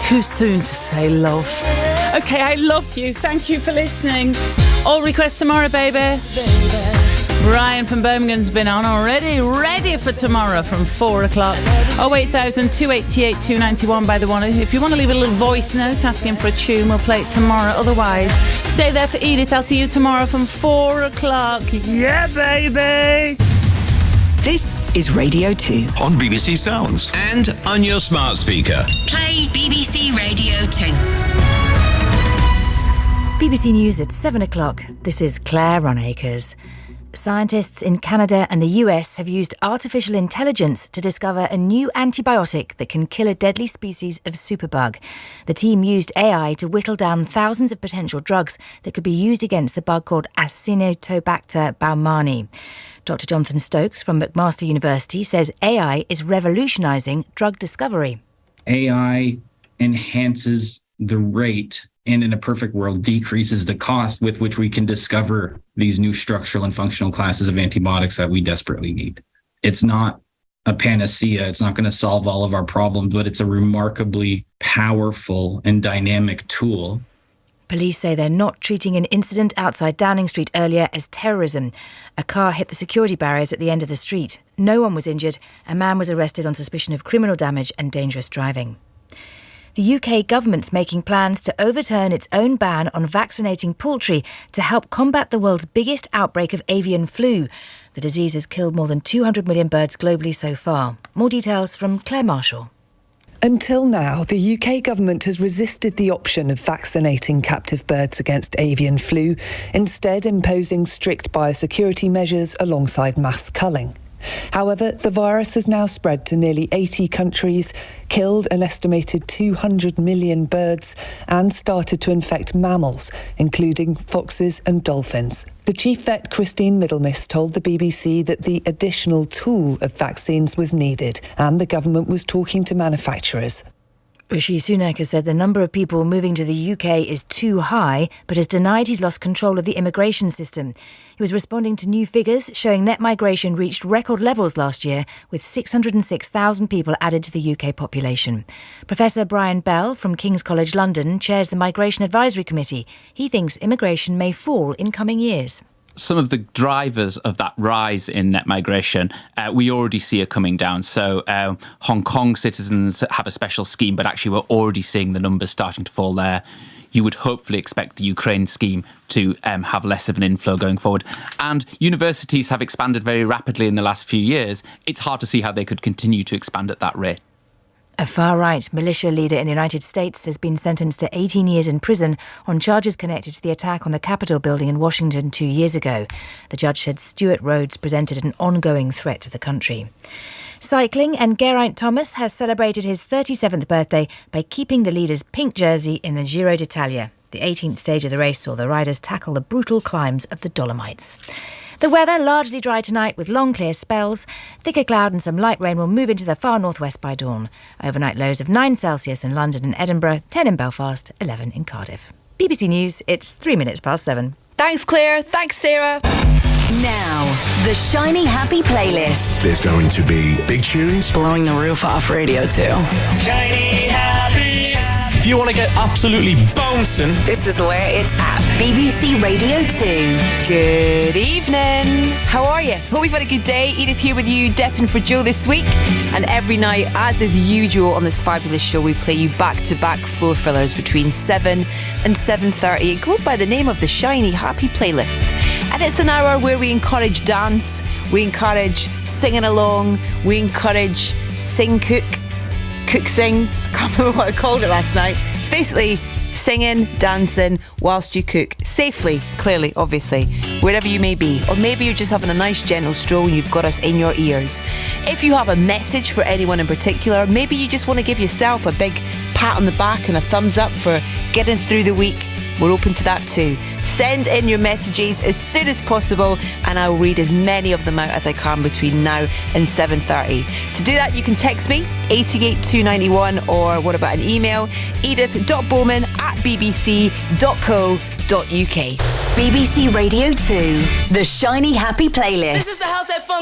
too soon to say love. Okay, I love you. Thank you for listening. All requests tomorrow, baby. Ryan from Birmingham's been on already. Ready for tomorrow from 4 o'clock. 08000 288 291 by the one. If you want to leave a little voice note asking for a tune, we'll play it tomorrow. Otherwise, stay there for Edith. I'll see you tomorrow from 4 o'clock. Yeah, baby. This is Radio 2. On BBC Sounds. And on your smart speaker. Play BBC Radio 2. BBC News at 7 o'clock. This is Claire Ronacres. Scientists in Canada and the US have used artificial intelligence to discover a new antibiotic that can kill a deadly species of superbug. The team used AI to whittle down thousands of potential drugs that could be used against the bug called Acinetobacter baumannii. Dr. Jonathan Stokes from McMaster University says AI is revolutionising drug discovery. AI enhances the rate and in a perfect world decreases the cost with which we can discover these new structural and functional classes of antibiotics that we desperately need. It's not a panacea. It's not going to solve all of our problems, but it's a remarkably powerful and dynamic tool. Police say they're not treating an incident outside Downing Street earlier as terrorism. A car hit the security barriers at the end of the street. No one was injured. A man was arrested on suspicion of criminal damage and dangerous driving. The UK government's making plans to overturn its own ban on vaccinating poultry to help combat the world's biggest outbreak of avian flu. The disease has killed more than 200 million birds globally so far. More details from Claire Marshall. Until now, the UK government has resisted the option of vaccinating captive birds against avian flu, instead imposing strict biosecurity measures alongside mass culling. However, the virus has now spread to nearly 80 countries, killed an estimated 200 million birds, and started to infect mammals, including foxes and dolphins. The chief vet, Christine Middlemiss, told the BBC that the additional tool of vaccines was needed, and the government was talking to manufacturers. Rishi Sunak has said the number of people moving to the UK is too high, but has denied he's lost control of the immigration system. He was responding to new figures showing net migration reached record levels last year, with 606,000 people added to the UK population. Professor Brian Bell from King's College London chairs the Migration Advisory Committee. He thinks immigration may fall in coming years. Some of the drivers of that rise in net migration, we already see are coming down. So Hong Kong citizens have a special scheme, but actually we're already seeing the numbers starting to fall there. You would hopefully expect the Ukraine scheme to have less of an inflow going forward. And universities have expanded very rapidly in the last few years. It's hard to see how they could continue to expand at that rate. A far-right militia leader in the United States has been sentenced to 18 years in prison on charges connected to the attack on the Capitol building in Washington 2 years ago. The judge said Stuart Rhodes presented an ongoing threat to the country. Cycling, and Geraint Thomas has celebrated his 37th birthday by keeping the leader's pink jersey in the Giro d'Italia. The 18th stage of the race saw the riders tackle the brutal climbs of the Dolomites. The weather largely dry tonight with long clear spells. Thicker cloud and some light rain will move into the far northwest by dawn. Overnight lows of 9 Celsius in London and Edinburgh, 10 in Belfast, 11 in Cardiff. BBC News, it's 3 minutes past 7. Thanks, Claire. Thanks, Sarah. Now, the Shiny Happy Playlist. There's going to be big tunes. Blowing the roof off Radio 2. Shiny Happy. If you want to get absolutely bouncing, This is where it's at. BBC Radio 2. Good evening. How are you? Hope you've had a good day. Edith here with you, Depping for Joe this week. And every night, as is usual on this fabulous show, we play you back-to-back floor fillers between 7 and 7:30. It goes by the name of the Shiny Happy Playlist. And it's an hour where we encourage dance, we encourage singing along, we encourage sing cook sing. I can't remember what I called it last night. It's basically singing, dancing whilst you cook. Safely, clearly, obviously, wherever you may be. Or maybe you're just having a nice gentle stroll and you've got us in your ears. If you have a message for anyone in particular, maybe you just want to give yourself a big pat on the back and a thumbs up for getting through the week, we're open to that too. Send in your messages as soon as possible and I'll read as many of them out as I can between now and 7:30. To do that, you can text me 88291 or what about an email, edith.bowman@bbc.co.uk. BBC Radio 2, the Shiny Happy Playlist. This is the House at Fun.